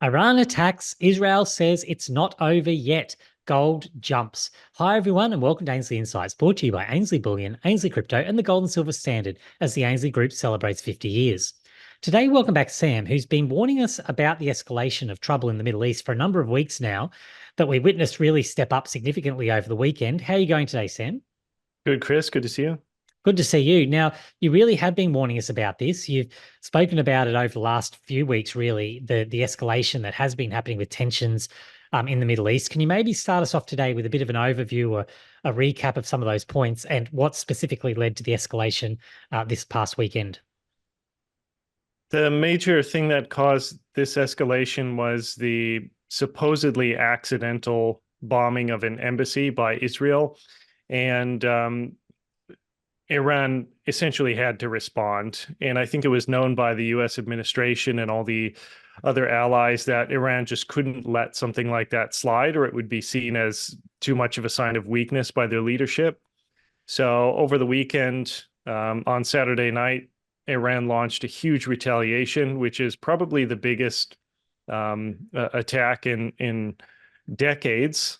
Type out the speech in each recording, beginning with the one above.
Iran attacks. Israel says it's not over yet. Gold jumps. Hi, everyone, and welcome to Ainsley Insights, brought to you by Ainsley Bullion, Ainsley Crypto, and the Gold and Silver Standard as the Ainsley Group celebrates 50 years. Today, welcome back Sam, who's been warning us about the escalation of trouble in the Middle East for a number of weeks now, that we witnessed really step up significantly over the weekend. How are you going today, Sam? Good, Chris. Good to see you. Good to see you. Now, you really have been warning us about this. You've spoken about it over the last few weeks, really, the escalation that has been happening with tensions in the Middle East. Can you maybe start us off today with a bit of an overview or a recap of some of those points and what specifically led to the escalation this past weekend? The major thing that caused this escalation was the supposedly accidental bombing of an embassy by Israel. And Iran essentially had to respond. And I think it was known by the US administration and all the other allies that Iran just couldn't let something like that slide, or it would be seen as too much of a sign of weakness by their leadership. So over the weekend, on Saturday night, Iran launched a huge retaliation, which is probably the biggest attack in decades,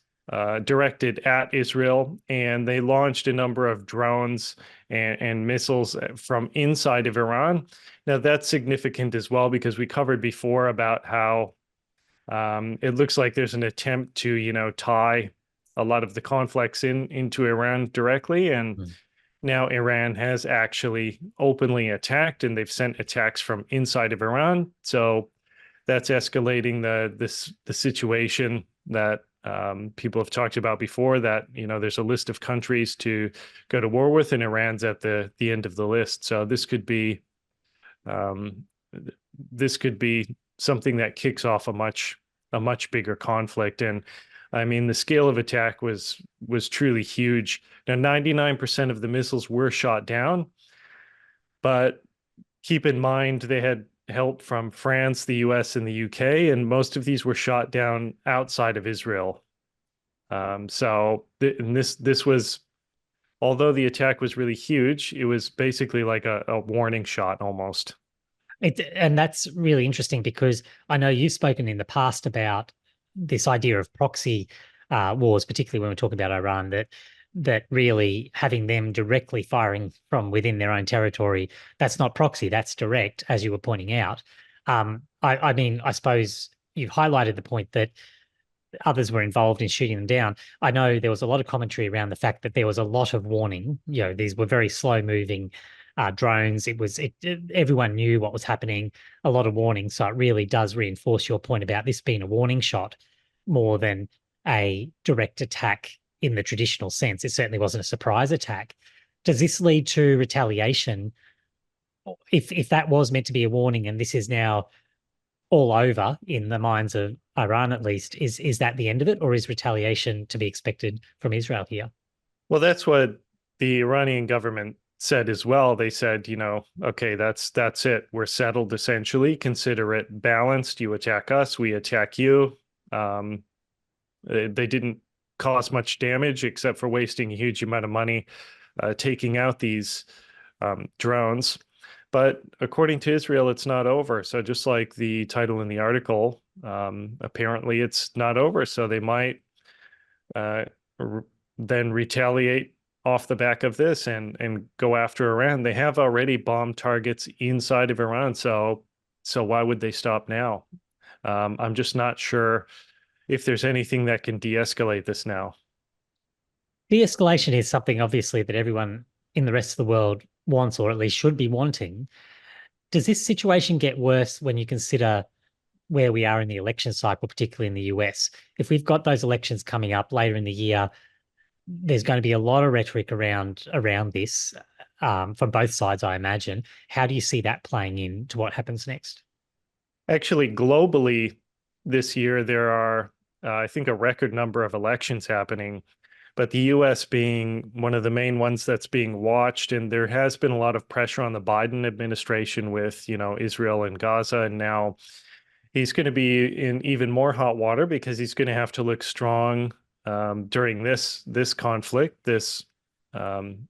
directed at Israel. And they launched a number of drones and missiles from inside of Iran. Now, that's significant as well, because we covered before about how it looks like there's an attempt to, tie a lot of the conflicts into Iran directly. And now Iran has actually openly attacked, and they've sent attacks from inside of Iran. So that's escalating the situation that people have talked about before, that there's a list of countries to go to war with, and Iran's at the end of the list. So um, this could be something that kicks off a much bigger conflict. And I mean, the scale of attack was truly huge. Now, 99% of the missiles were shot down, but keep in mind they had help from France, the US, and the UK, and most of these were shot down outside of Israel. This was, although the attack was really huge, it was basically like a warning shot almost. And that's really interesting because I know you've spoken in the past about this idea of proxy wars, particularly when we're talking about Iran, that really having them directly firing from within their own territory, that's not proxy, that's direct, as you were pointing out. I mean, I suppose you've highlighted the point that others were involved in shooting them down. I know there was a lot of commentary around the fact that there was a lot of warning. These were very slow moving drones. Everyone knew what was happening, a lot of warning. So it really does reinforce your point about this being a warning shot more than a direct attack in the traditional sense. It certainly wasn't a surprise attack. Does this lead to retaliation? If that was meant to be a warning and this is now all over in the minds of Iran, at least, is that the end of it, or is retaliation to be expected from Israel here? Well, that's what the Iranian government said as well. They said, okay, that's it. We're settled essentially. Consider it balanced. You attack us, we attack you. They didn't cause much damage except for wasting a huge amount of money taking out these drones. But according to Israel, it's not over. So just like the title in the article, apparently it's not over. So they might then retaliate off the back of this and go after Iran. They have already bombed targets inside of Iran. So why would they stop now? I'm just not sure if there's anything that can de-escalate this now. De-escalation is something obviously that everyone in the rest of the world wants, or at least should be wanting. Does this situation get worse when you consider where we are in the election cycle, particularly in the US? If we've got those elections coming up later in the year, there's going to be a lot of rhetoric around this from both sides, I imagine. How do you see that playing into what happens next? Actually, globally this year, there are, I think, a record number of elections happening, but the US being one of the main ones that's being watched. And there has been a lot of pressure on the Biden administration with, Israel and Gaza. And now he's going to be in even more hot water because he's going to have to look strong during this conflict, this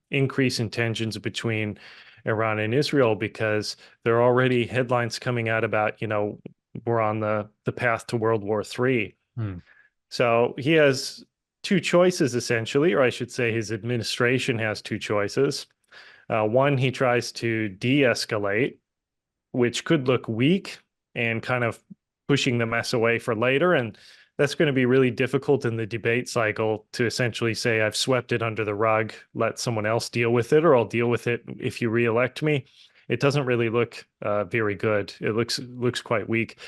increase in tensions between Iran and Israel, because there are already headlines coming out about, we're on the path to World War III. Hmm. So he has two choices essentially, or I should say his administration has two choices. One, he tries to de-escalate, which could look weak and kind of pushing the mess away for later. And that's going to be really difficult in the debate cycle to essentially say, I've swept it under the rug, let someone else deal with it, or I'll deal with it if you reelect me. It doesn't really look very good. It looks quite weak.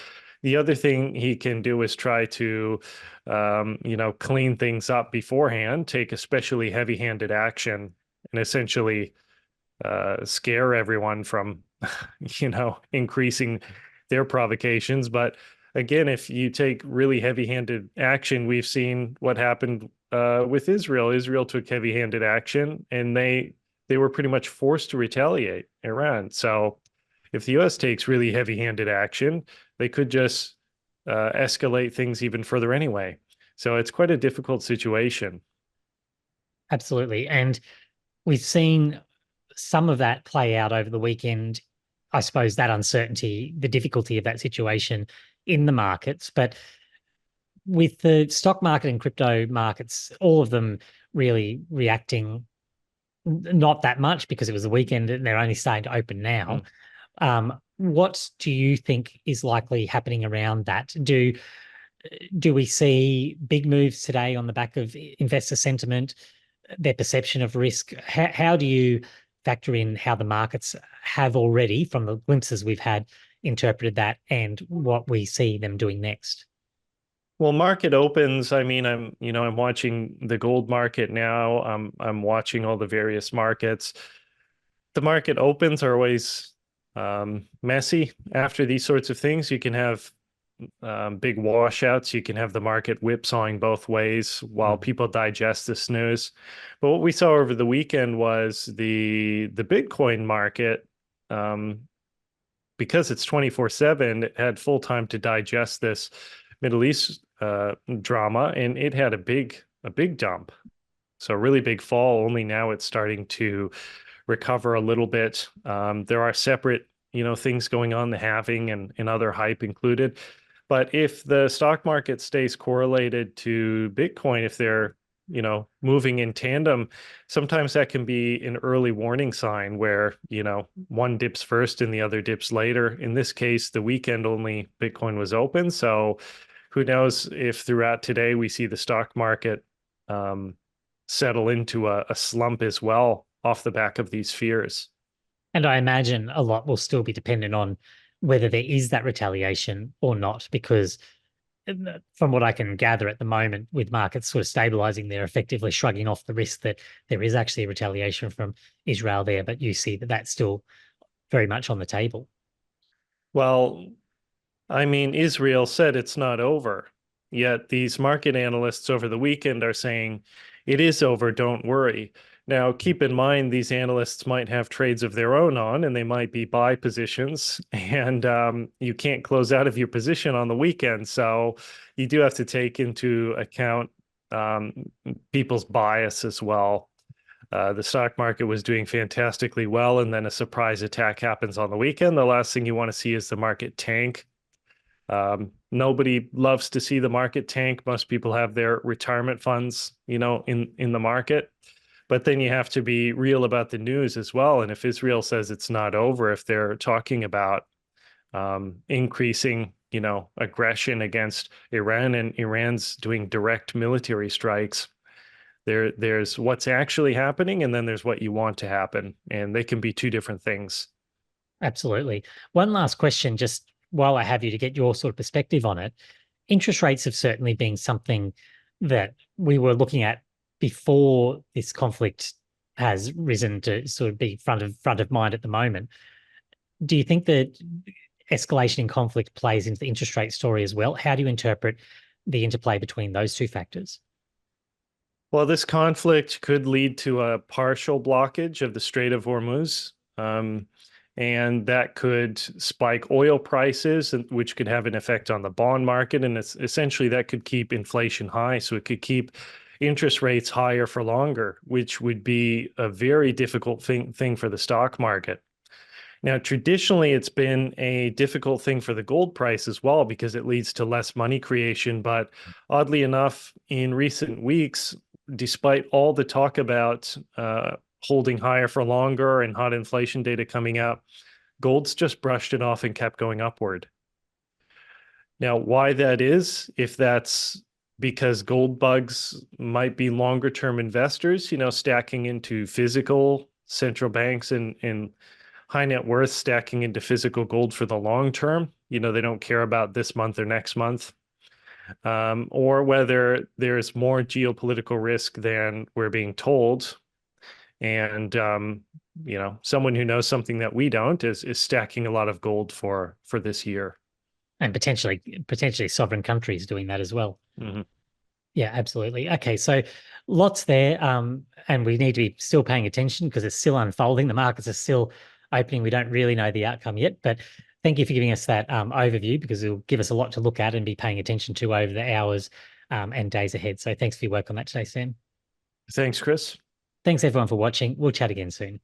The other thing he can do is try to, clean things up beforehand, take especially heavy-handed action, and essentially scare everyone from, increasing their provocations. But again, if you take really heavy-handed action, we've seen what happened with Israel. Israel took heavy-handed action, and they were pretty much forced to retaliate, Iran. So if the U.S. takes really heavy-handed action, they could just escalate things even further anyway. So it's quite a difficult situation. Absolutely. And we've seen some of that play out over the weekend. I suppose that uncertainty, the difficulty of that situation in the markets. But with the stock market and crypto markets, all of them really reacting not that much because it was the weekend and they're only starting to open now. What do you think is likely happening around that? Do we see big moves today on the back of investor sentiment, their perception of risk? How do you factor in how the markets have already, from the glimpses we've had, interpreted that and what we see them doing next? Well, market opens. I mean, I'm watching the gold market now. I'm watching all the various markets. The market opens are always messy after these sorts of things. You can have big washouts. You can have the market whipsawing both ways while people digest this news. But what we saw over the weekend was the Bitcoin market, because it's 24/7, it had full time to digest this Middle East drama, and it had a big dump. So a really big fall. Only now it's starting to recover a little bit. There are separate, things going on, the halving and other hype included. But if the stock market stays correlated to Bitcoin, if they're, moving in tandem, sometimes that can be an early warning sign where, one dips first and the other dips later. In this case, the weekend only Bitcoin was open. So who knows if throughout today we see the stock market settle into a slump as well off the back of these fears. And I imagine a lot will still be dependent on whether there is that retaliation or not, because from what I can gather at the moment, with markets sort of stabilizing, they're effectively shrugging off the risk that there is actually a retaliation from Israel there. But you see that that's still very much on the table. Well, I mean, Israel said it's not over, yet these market analysts over the weekend are saying it is over, don't worry. Now, keep in mind, these analysts might have trades of their own on, and they might be buy positions, and you can't close out of your position on the weekend. So you do have to take into account um, people's bias as well. The stock market was doing fantastically well, and then a surprise attack happens on the weekend. The last thing you want to see is the market tank. Nobody loves to see the market tank. Most people have their retirement funds, in the market. But then you have to be real about the news as well. And if Israel says it's not over, if they're talking about increasing, aggression against Iran, and Iran's doing direct military strikes, there's what's actually happening, and then there's what you want to happen, and they can be two different things. Absolutely. One last question, just while I have you, to get your sort of perspective on it. Interest rates have certainly been something that we were looking at before this conflict has risen to sort of be front of mind at the moment. Do you think that escalation in conflict plays into the interest rate story as well? How do you interpret the interplay between those two factors? Well, this conflict could lead to a partial blockage of the Strait of Hormuz, and that could spike oil prices, which could have an effect on the bond market. And it's essentially that could keep inflation high. So it could keep interest rates higher for longer, which would be a very difficult thing for the stock market. Now, traditionally, it's been a difficult thing for the gold price as well because it leads to less money creation. But oddly enough, in recent weeks, despite all the talk about holding higher for longer and hot inflation data coming out, gold's just brushed it off and kept going upward. Now, why that is, if that's because gold bugs might be longer term investors, stacking into physical central banks and high net worth stacking into physical gold for the long term. They don't care about this month or next month. Or whether there's more geopolitical risk than we're being told. And someone who knows something that we don't is stacking a lot of gold for this year. And potentially sovereign countries doing that as well. Mm-hmm. Yeah, absolutely. Okay, so lots there, and we need to be still paying attention because it's still unfolding. The markets are still opening. We don't really know the outcome yet, but thank you for giving us that overview because it'll give us a lot to look at and be paying attention to over the hours and days ahead. So thanks for your work on that today, Sam. Thanks, Chris. Thanks everyone for watching. We'll chat again soon.